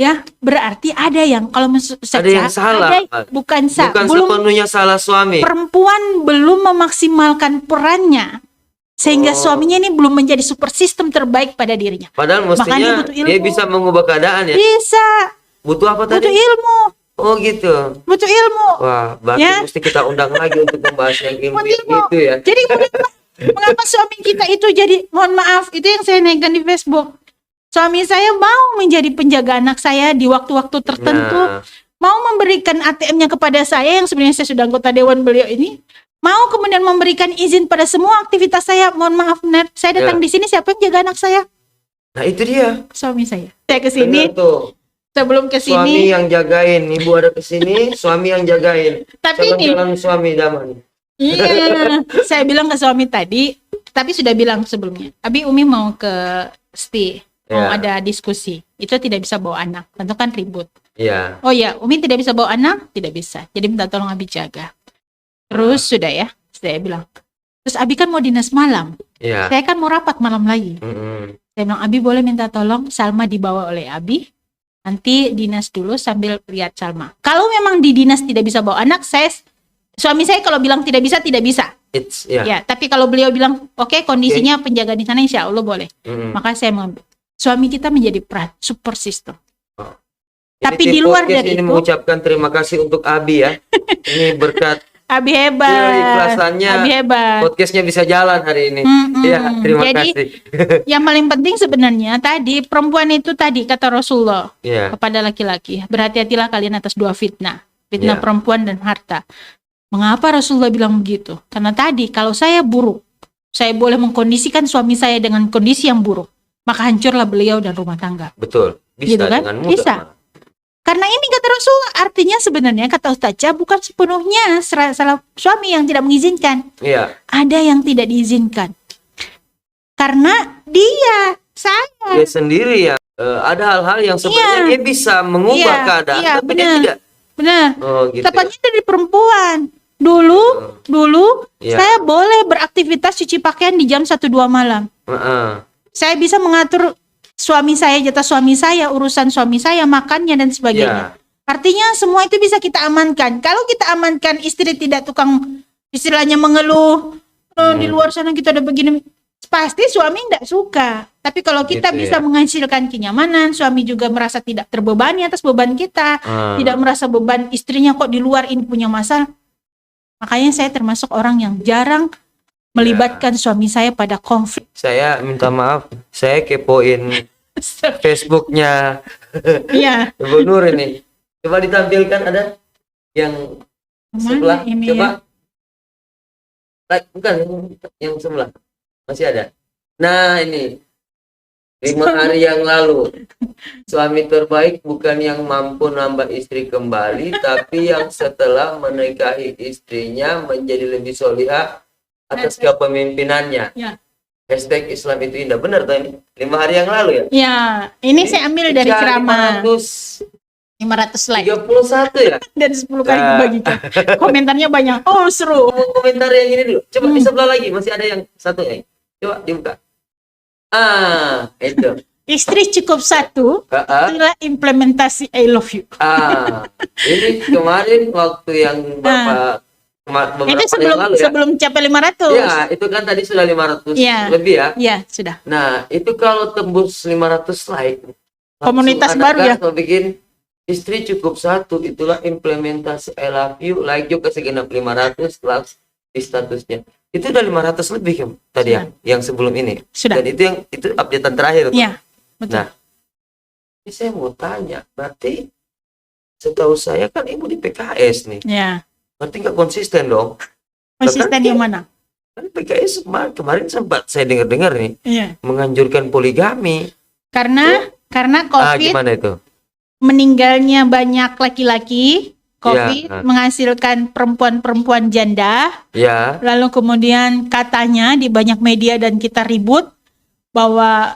Ya, berarti ada yang kalau ada yang salah. Bukan belum sepenuhnya salah suami. Perempuan belum memaksimalkan perannya sehingga suaminya ini belum menjadi super sistem terbaik pada dirinya. Padahal mestinya dia bisa mengubah keadaan ya. Bisa. Butuh apa tadi? Butuh ilmu. Oh gitu. Butuh ilmu. Wah, berarti mesti kita undang lagi untuk membahas yang ilmu itu ya. Jadi mengapa suami kita itu jadi, mohon maaf, itu yang saya naikkan di Facebook. Suami saya mau menjadi penjaga anak saya di waktu-waktu tertentu, mau memberikan ATM-nya kepada saya yang sebenarnya saya sudah anggota dewan beliau ini, mau kemudian memberikan izin pada semua aktivitas saya. Mohon maaf, saya datang di sini, siapa yang jaga anak saya? Nah itu dia. Suami saya. Saya ke sini. Sebelum kesini, suami yang jagain, ibu ada kesini, suami yang jagain. Tapi jalan suami daman. Iya, saya bilang ke suami tadi, tapi sudah bilang sebelumnya. Abi, Umi mau ke STI, mau ada diskusi. Itu tidak bisa bawa anak, tentu kan ribut. Iya. Oh ya, Umi tidak bisa bawa anak, tidak bisa. Jadi minta tolong Abi jaga. Terus sudah ya, saya bilang. Terus Abi kan mau dinas malam. Iya. Saya kan mau rapat malam lagi. Saya bilang, Abi boleh minta tolong Salma dibawa oleh Abi. Nanti dinas dulu sambil lihat Salma. Kalau memang di dinas tidak bisa bawa anak, suami saya kalau bilang tidak bisa, tidak bisa. Ya, tapi kalau beliau bilang oke, kondisinya penjaga di sana, insya Allah boleh. Maka saya mengambil. Suami kita menjadi super system. Tapi di luar dari itu, mengucapkan terima kasih untuk Abi ya. Ini berkat Abi hebat. Ikhlasannya. Abi hebat. Podcastnya bisa jalan hari ini. Ya, terima kasih. Yang paling penting sebenarnya tadi perempuan itu tadi kata Rasulullah kepada laki-laki, berhati-hatilah kalian atas dua fitnah perempuan dan harta. Mengapa Rasulullah bilang begitu? Karena tadi kalau saya buruk, saya boleh mengkondisikan suami saya dengan kondisi yang buruk, maka hancurlah beliau dan rumah tangga. Betul. Bisa gitu kan? Dengan mudah. Bisa. Karena ini kata Rasulullah, artinya sebenarnya kata Ustazah bukan sepenuhnya salah suami yang tidak mengizinkan. Iya. Ada yang tidak diizinkan. Karena dia sendiri ya. Ada hal-hal yang sebenarnya dia bisa mengubah keadaan, tapi dia tidak. Benar. Oh, gitu. Tepatnya dari perempuan. Dulu saya boleh beraktivitas cuci pakaian di jam 1-2 malam. Saya bisa mengatur suami saya, jatah suami saya, urusan suami saya, makannya dan sebagainya. Artinya semua itu bisa kita amankan. Kalau kita amankan, istri tidak tukang istilahnya mengeluh, di luar sana kita udah begini, pasti suami tidak suka. Tapi kalau kita bisa menghasilkan kenyamanan, suami juga merasa tidak terbebani atas beban kita, tidak merasa beban istrinya kok di luar ini punya masalah. Makanya saya termasuk orang yang jarang melibatkan suami saya pada konflik. Saya minta maaf, saya kepoin Facebooknya Ibu Nur ini. Coba ditampilkan, ada yang sebelah. Coba bukan yang sebelah, masih ada. Nah ini 5 hari yang lalu, suami terbaik bukan yang mampu nambah istri kembali, tapi yang setelah menikahi istrinya menjadi lebih solihah atas kepemimpinannya. Hashtag Islam itu indah. Benar tuh ini 5 hari yang lalu ya? Ya, ini saya ambil dari ceramah 500 like 31 ya? Dan 10 kali dibagikan. Komentarnya banyak. Oh seru. Komentar yang ini dulu. Coba di sebelah lagi, masih ada yang satu ya. Coba dibuka. Itu. Istri cukup satu, itulah implementasi I love you. Ini kemarin waktu yang Bapak beberapa Itu hari yang lalu ya. sebelum capai 500. Ya, itu kan tadi sudah 500 lebih ya. Iya, sudah. Nah, itu kalau tembus 500 like, Komunitas langsung baru anak ya. kan mau bikin istri cukup satu, itulah implementasi I love you, like juga segenap 500 like di statusnya. Itu udah 500 lebih kan tadi ya, yang sebelum ini. Sudah. Dan itu updatean terakhir tuh. Iya, betul. Nah, ini saya mau tanya, berarti setahu saya kan ibu di PKS nih. Iya. Berarti nggak konsisten dong. Konsisten yang mana? Kan PKS kemarin sempat saya dengar-dengar nih Iya. menganjurkan poligami. Karena COVID gimana itu? meninggalnya banyak laki-laki, COVID Ya. menghasilkan perempuan-perempuan janda. Ya. Lalu kemudian katanya di banyak media dan kita ribut bahwa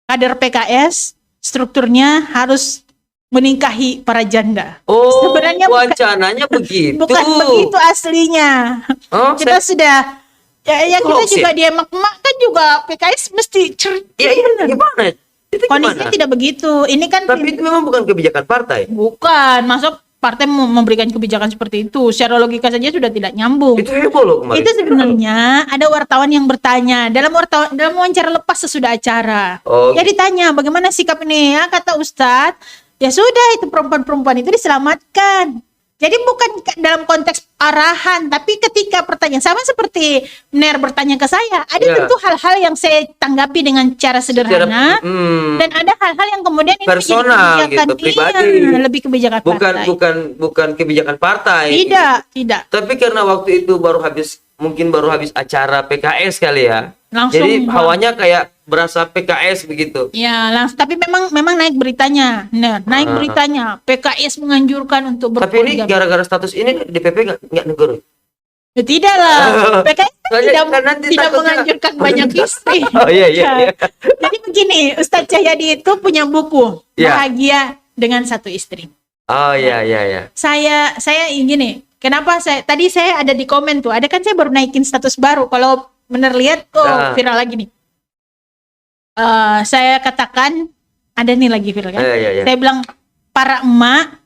kader PKS strukturnya harus menikahi para janda. Oh, Sebenarnya wacananya begitu. Bukan begitu aslinya. Oh, Kita sudah ya kita Hoax juga di emak-emak kan juga PKS mesti Iya, gimana? Itu kondisinya gimana? tidak begitu. Ini kan Tapi itu memang bukan kebijakan partai. bukan masuk partai memberikan kebijakan seperti itu. Secara logika saja sudah tidak nyambung. Itu heboh loh kemarin. Itu sebenarnya ada wartawan yang bertanya dalam wawancara lepas sesudah acara. Oh, Ya ditanya bagaimana sikap ini ya, kata Ustadz, ya sudah itu perempuan-perempuan itu diselamatkan. Jadi bukan dalam konteks arahan, tapi ketika pertanyaan sama seperti Ner bertanya ke saya, ada Ya. tentu hal-hal yang saya tanggapi dengan cara sederhana dan ada hal-hal yang kemudian ini personal menjadi kebijakan, gitu, pribadi. iya, lebih kebijakan partai. Bukan kebijakan partai. Tidak. Tapi karena waktu itu mungkin baru habis acara PKS kali ya. Langsung Jadi hawanya kayak berasa PKS begitu. Ya, langsung. Tapi memang naik beritanya. Nah, naik beritanya. PKS menganjurkan untuk Tapi ini berpoligami. gara-gara status ini DPP nggak negur. Ya, tidak lah. PKS kan Soalnya tidak, kan nanti tidak takutnya- menganjurkan banyak istri. Oh iya. Jadi begini, Ustadz Cahyadi itu punya buku Ya. Bahagia dengan Satu Istri. Oh iya. Saya gini, kenapa tadi saya ada di komen tuh. Ada kan saya baru naikin status baru. Kalau bener lihat viral lagi nih. Saya katakan ada nih lagi viral kan. Iya. Saya bilang para emak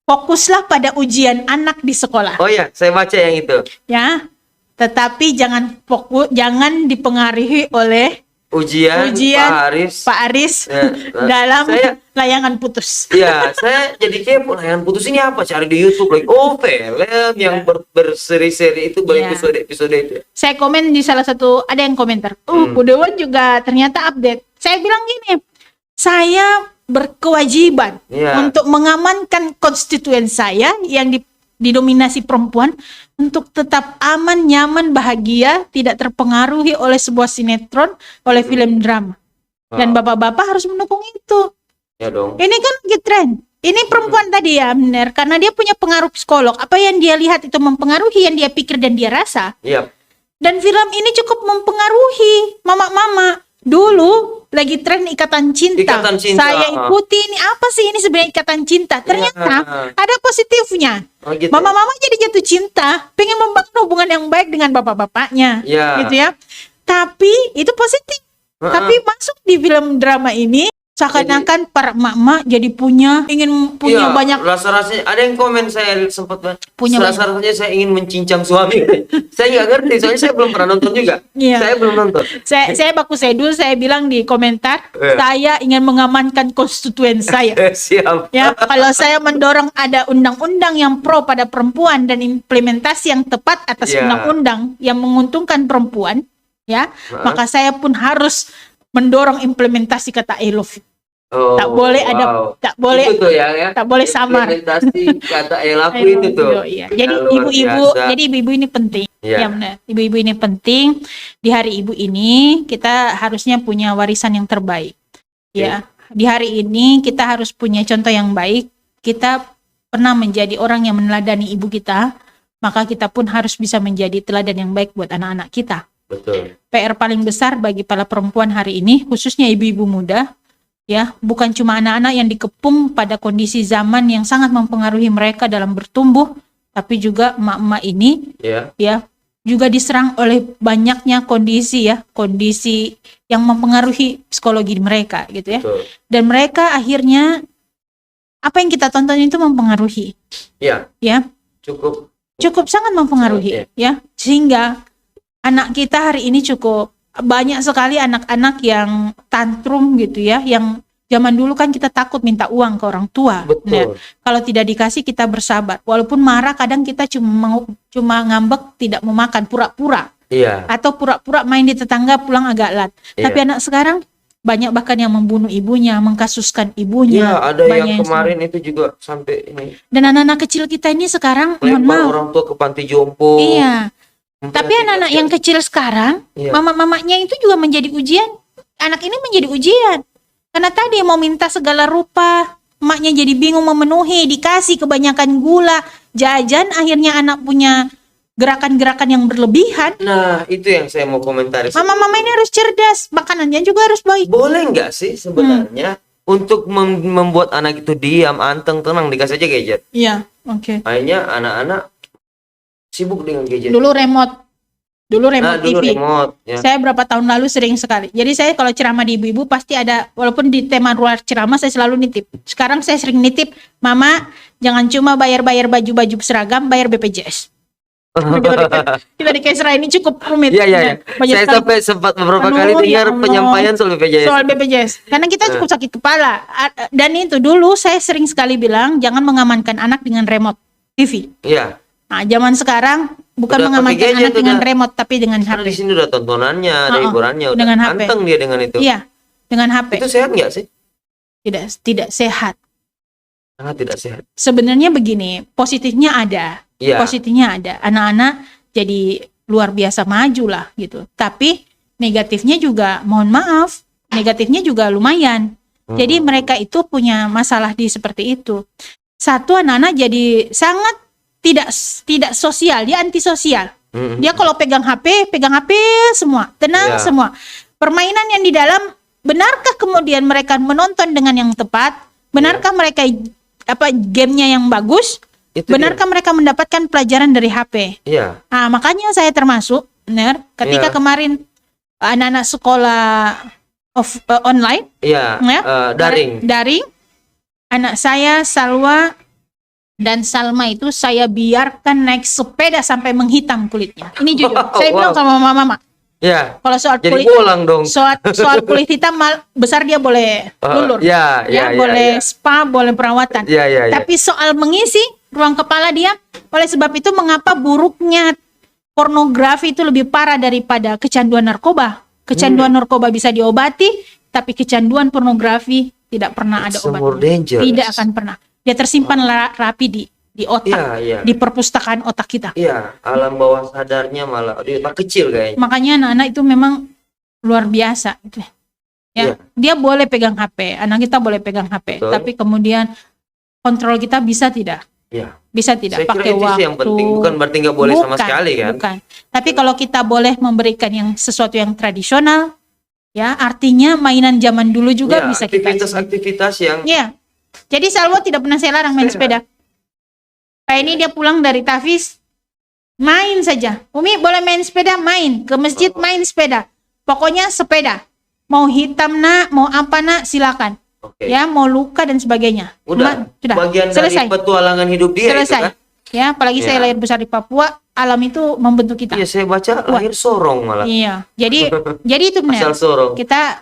fokuslah pada ujian anak di sekolah. Oh iya, saya baca yang itu. Ya. Tetapi jangan dipengaruhi oleh Ujian Pak Aris Ya, dalam saya- layangan putus. Iya, saya jadi kepo layangan putus ini apa? Cari di YouTube lagi. Oh, film yang berseri-seri itu Iya. episode itu. Saya komen di salah satu, ada yang komentar, Bu Dewan juga ternyata update. Saya bilang gini, saya berkewajiban Iya. untuk mengamankan konstituen saya yang didominasi perempuan untuk tetap aman, nyaman, bahagia, tidak terpengaruhi oleh sebuah sinetron, oleh film drama. Dan bapak-bapak harus mendukung itu. Ya dong. Ini kan lagi tren. Ini perempuan tadi ya, benar. Karena dia punya pengaruh psikolog. Apa yang dia lihat itu mempengaruhi yang dia pikir dan dia rasa. Iya. Dan film ini cukup mempengaruhi mama-mama. Dulu lagi tren ikatan cinta. Ikatan cinta. Saya ikuti ini apa sih ini sebenarnya ikatan cinta. Ternyata ada positifnya. Oh, gitu. Mama-mama jadi jatuh cinta, pengen membangun hubungan yang baik dengan bapak-bapaknya. Iya. Gitu ya. Tapi itu positif. Tapi masuk di film drama ini seakan-akan para emak-emak jadi ingin punya Iya, banyak. rasa-rasanya ada yang komen saya sempat Punya rasa-rasanya saya ingin mencincang suami. Saya nggak ngerti soalnya saya belum pernah nonton juga. Iya. Saya belum nonton. Saya baku sedul, saya bilang di komentar, Iya. saya ingin mengamankan konstituen saya. Siap. Ya, kalau saya mendorong ada undang-undang yang pro pada perempuan dan implementasi yang tepat atas Iya. undang-undang yang menguntungkan perempuan, ya, maka saya pun harus mendorong implementasi kata I love you. Oh, Tak boleh ada, wow. tak boleh, Itu tuh ya. tak boleh samar. Implementasi kata elaku I itu love tuh. you, iya. Jadi Luar biasa. ibu-ibu ini penting. Iya. Ya benar. Ibu-ibu ini penting. Di hari ibu ini kita harusnya punya warisan yang terbaik. Ya. Di hari ini kita harus punya contoh yang baik. Kita pernah menjadi orang yang meneladani ibu kita, maka kita pun harus bisa menjadi teladan yang baik buat anak-anak kita. Betul. PR paling besar bagi para perempuan hari ini, khususnya ibu-ibu muda, ya, bukan cuma anak-anak yang dikepung pada kondisi zaman yang sangat mempengaruhi mereka dalam bertumbuh, tapi juga emak-emak ini, Ya. ya, juga diserang oleh banyaknya kondisi yang mempengaruhi psikologi mereka, gitu ya. Betul. Dan mereka akhirnya apa yang kita tonton itu mempengaruhi. Iya. Ya. Cukup sangat mempengaruhi, ya. Sehingga anak kita hari ini cukup banyak sekali anak-anak yang tantrum gitu ya, yang zaman dulu kan kita takut minta uang ke orang tua. Betul. Nah, kalau tidak dikasih kita bersabar. Walaupun marah kadang kita cuma ngambek, tidak mau makan, pura-pura. Iya. Atau pura-pura main di tetangga pulang agak lat. Iya. Tapi anak sekarang banyak bahkan yang membunuh ibunya, mengkasuskan ibunya. Iya, ada yang kemarin yang itu juga sampai ini. Dan anak-anak kecil kita ini sekarang, mohon maaf, orang tua ke panti jompo. iya. Tapi anak-anak yang kecil sekarang, iya, mama-mamanya itu juga menjadi ujian. Anak ini menjadi ujian. Karena tadi mau minta segala rupa, emaknya jadi bingung memenuhi, dikasih kebanyakan gula, jajan, akhirnya anak punya gerakan-gerakan yang berlebihan. Nah, itu yang saya mau komentari. Mama-mama ini harus cerdas, makanannya juga harus baik. Boleh nggak sih sebenarnya untuk membuat anak itu diam, anteng, tenang, dikasih aja gadget? Iya, oke. Akhirnya anak-anak sibuk dengan gadget. Dulu remote TV. Remote, ya. Saya berapa tahun lalu sering sekali. Jadi saya kalau ceramah di ibu-ibu pasti ada, walaupun di tema luar ceramah saya selalu nitip. Sekarang saya sering nitip, Mama jangan cuma bayar-bayar baju-baju seragam, bayar BPJS. Kita di Kesra ini cukup rumit. Iya. Saya sampai sempat beberapa kali dengar penyampaian soal BPJS. Soal BPJS. Karena kita cukup sakit kepala. Dan itu dulu saya sering sekali bilang jangan mengamankan anak dengan remote TV. Iya. Nah, zaman sekarang bukan udah mengamankan anak dengan remote tapi dengan Karena di HP. sini udah tontonannya, ada hiburannya, udah dengan HP. anteng dia dengan itu. Iya, dengan HP. Itu sehat nggak sih? Tidak sehat. Sangat tidak sehat. Sebenarnya begini, positifnya ada. Iya. Positifnya ada. Anak-anak jadi luar biasa maju lah gitu. Tapi negatifnya juga, mohon maaf, negatifnya juga lumayan. Jadi mereka itu punya masalah di seperti itu. Satu, anak-anak jadi sangat tidak sosial, dia antisosial. Dia kalau pegang HP semua, tenang semua. Permainan yang di dalam, benarkah kemudian mereka menonton dengan yang tepat? Benarkah mereka gamenya yang bagus? Benarkah mereka mendapatkan pelajaran dari HP? Iya. Nah, makanya saya termasuk, benar, ketika kemarin anak-anak sekolah online, daring, anak saya Salwa dan Salma itu saya biarkan naik sepeda sampai menghitam kulitnya. Ini jujur. Saya bilang sama mama. Ya. Kalau soal jadi kulit, bolang dong. Soal kulit hitam besar dia boleh lulur. Boleh spa, boleh perawatan. Tapi soal mengisi ruang kepala dia, oleh sebab itu mengapa buruknya pornografi itu lebih parah daripada kecanduan narkoba. Kecanduan narkoba bisa diobati, tapi kecanduan pornografi tidak pernah ada obat. Tidak akan pernah. Dia tersimpan rapi di otak, di perpustakaan otak kita. Iya, alam bawah sadarnya malah di otak kecil kayaknya. Makanya anak-anak itu memang luar biasa gitu. Ya, dia boleh pegang HP, anak kita boleh pegang HP, tapi kemudian kontrol kita bisa tidak? Iya. Bisa tidak? Saya pakai kira itu waktu. Sih yang penting, bukan berarti nggak boleh sama sekali kan? Bukan. Tapi kalau kita boleh memberikan yang sesuatu yang tradisional, ya artinya mainan zaman dulu juga bisa kita. Aktivitas yang. Iya. Jadi Salwa tidak pernah saya larang main sepeda. Kayak ini dia pulang dari Tafis, main saja. Umi boleh main sepeda, main. Ke masjid main sepeda. Pokoknya sepeda. Mau hitam nak, mau apa nak, silakan. Ya, mau luka dan sebagainya. Sudah. Bagian selesai. Dari petualangan hidup dia selesai. itu kan. Ya, apalagi saya lahir besar di Papua, alam itu membentuk kita. Iya, saya baca lahir Sorong malah. Iya. Jadi itu benar. Asal Sorong. Kita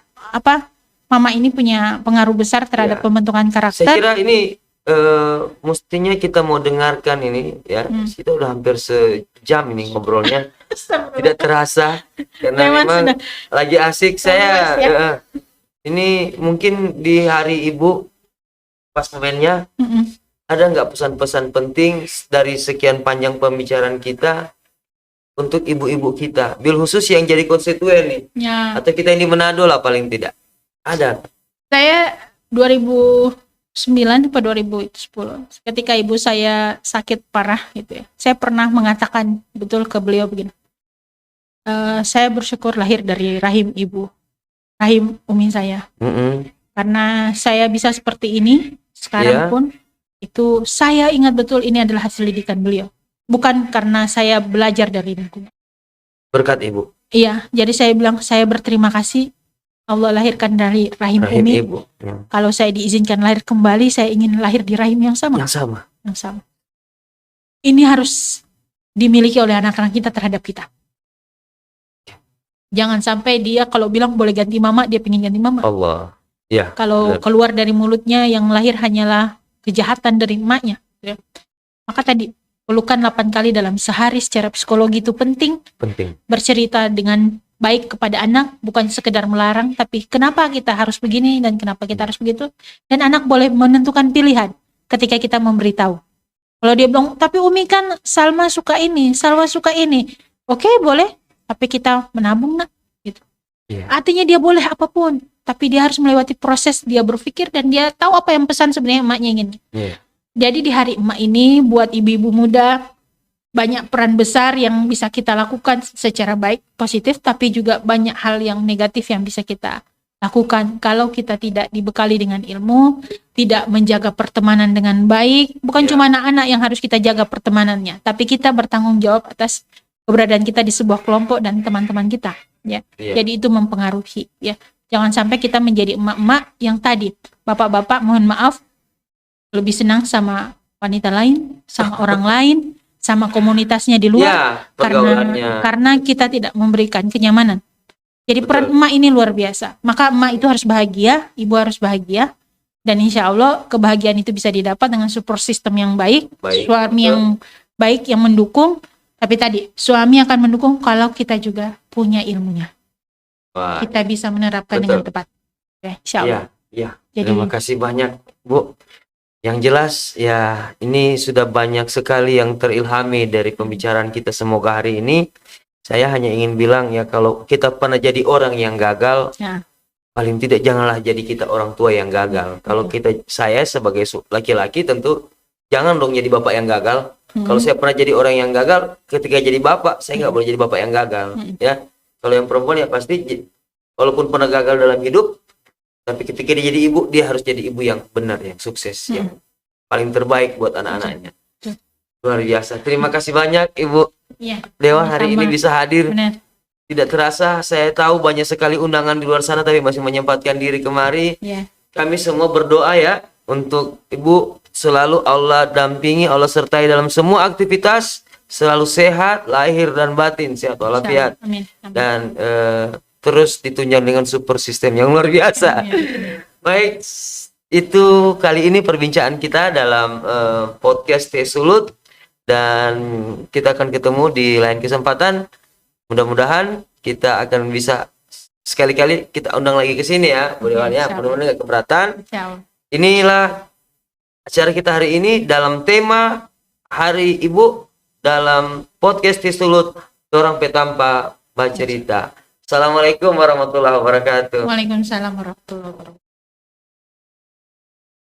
Mama ini punya pengaruh besar terhadap pembentukan karakter. Saya kira ini mestinya kita mau dengarkan ini ya. Kita udah hampir sejam ini ngobrolnya. Tidak terasa karena memang lagi asik saya. Ini mungkin di hari Ibu pas momennya ada nggak pesan-pesan penting dari sekian panjang pembicaraan kita untuk ibu-ibu kita, bil khusus yang jadi konstituen nih, atau kita ini Manado lah paling tidak. Ada. Saya 2009 atau 2010 ketika ibu saya sakit parah gitu ya. Saya pernah mengatakan betul ke beliau begini. Saya bersyukur lahir dari rahim ibu, rahim umi saya. Karena saya bisa seperti ini sekarang pun itu saya ingat betul ini adalah hasil didikan beliau. Bukan karena saya belajar dari lingkungan. Berkat ibu. Iya, jadi saya bilang saya berterima kasih Allah lahirkan dari rahim Rahim Umi. ibu. Ya. Kalau saya diizinkan lahir kembali, saya ingin lahir di rahim yang sama. Yang sama. Yang sama. Ini harus dimiliki oleh anak-anak kita terhadap kita. Jangan sampai dia kalau bilang boleh ganti mama, dia pengen ganti mama. Allah. Ya. Kalau benar. keluar dari mulutnya yang lahir hanyalah kejahatan dari emaknya. Ya. Maka tadi, pelukan 8 kali dalam sehari secara psikologi itu penting. Penting. Bercerita dengan baik kepada anak, bukan sekedar melarang, tapi kenapa kita harus begini dan kenapa kita harus begitu. Dan anak boleh menentukan pilihan ketika kita memberitahu. Kalau dia bilang, tapi Umi kan Salma suka ini, Salwa suka ini. Oke, boleh, tapi kita menabung nak. Gitu. Iya. Artinya dia boleh apapun, tapi dia harus melewati proses dia berpikir dan dia tahu apa yang pesan sebenarnya emaknya ingin. Iya. Jadi di hari emak ini buat ibu-ibu muda banyak peran besar yang bisa kita lakukan secara baik, positif, tapi juga banyak hal yang negatif yang bisa kita lakukan kalau kita tidak dibekali dengan ilmu, tidak menjaga pertemanan dengan baik. Bukan Ya. cuma anak-anak yang harus kita jaga pertemanannya, tapi kita bertanggung jawab atas keberadaan kita di sebuah kelompok dan teman-teman kita. Ya, Iya. jadi itu mempengaruhi. Ya, jangan sampai kita menjadi emak-emak yang tadi, bapak-bapak mohon maaf lebih senang sama wanita lain, sama orang lain, sama komunitasnya di luar, Ya, pergaulannya. karena kita tidak memberikan kenyamanan. Jadi peran Betul. emak ini luar biasa. Maka emak itu harus bahagia, ibu harus bahagia, dan insya Allah kebahagiaan itu bisa didapat dengan support system yang baik, Baik, suami betul. yang baik yang mendukung. Tapi tadi suami akan mendukung kalau kita juga punya ilmunya, Wah, kita bisa menerapkan Betul. dengan tepat. Ya, insya Allah. ya. Jadi Terima kasih banyak, Bu. Yang jelas, ya, ini sudah banyak sekali yang terilhami dari pembicaraan kita. Semoga hari ini, saya hanya ingin bilang, ya, kalau kita pernah jadi orang yang gagal, Ya. paling tidak janganlah jadi kita orang tua yang gagal. Kalau saya sebagai laki-laki tentu jangan dong jadi bapak yang gagal. Kalau saya pernah jadi orang yang gagal, ketika jadi bapak, saya nggak boleh jadi bapak yang gagal. Ya, kalau yang perempuan ya pasti, walaupun pernah gagal dalam hidup, tapi ketika dia jadi ibu, dia harus jadi ibu yang benar, yang sukses, yang paling terbaik buat anak-anaknya. Luar biasa. Terima kasih banyak Ibu Ya, Dewa hari ini sama-sama. bisa hadir. Benar. Tidak terasa, saya tahu banyak sekali undangan di luar sana, tapi masih menyempatkan diri kemari. Ya. Kami semua berdoa ya untuk Ibu, selalu Allah dampingi, Allah sertai dalam semua aktivitas, selalu sehat, lahir dan batin, sehat walafiat. Amin. Amin. Dan terus ditunjang dengan super sistem yang luar biasa. Baik, itu kali ini perbincangan kita dalam podcast Teh Sulut, dan kita akan ketemu di lain kesempatan. Mudah-mudahan kita akan bisa sekali-kali kita undang lagi ke sini ya, mudah-mudahan ya, mudah-mudahan nggak keberatan. Insya Allah. Inilah acara kita hari ini dalam tema Hari Ibu dalam podcast Teh Sulut, Dorang Petampa Bacerita. Assalamualaikum warahmatullahi wabarakatuh. Waalaikumsalam warahmatullahi wabarakatuh.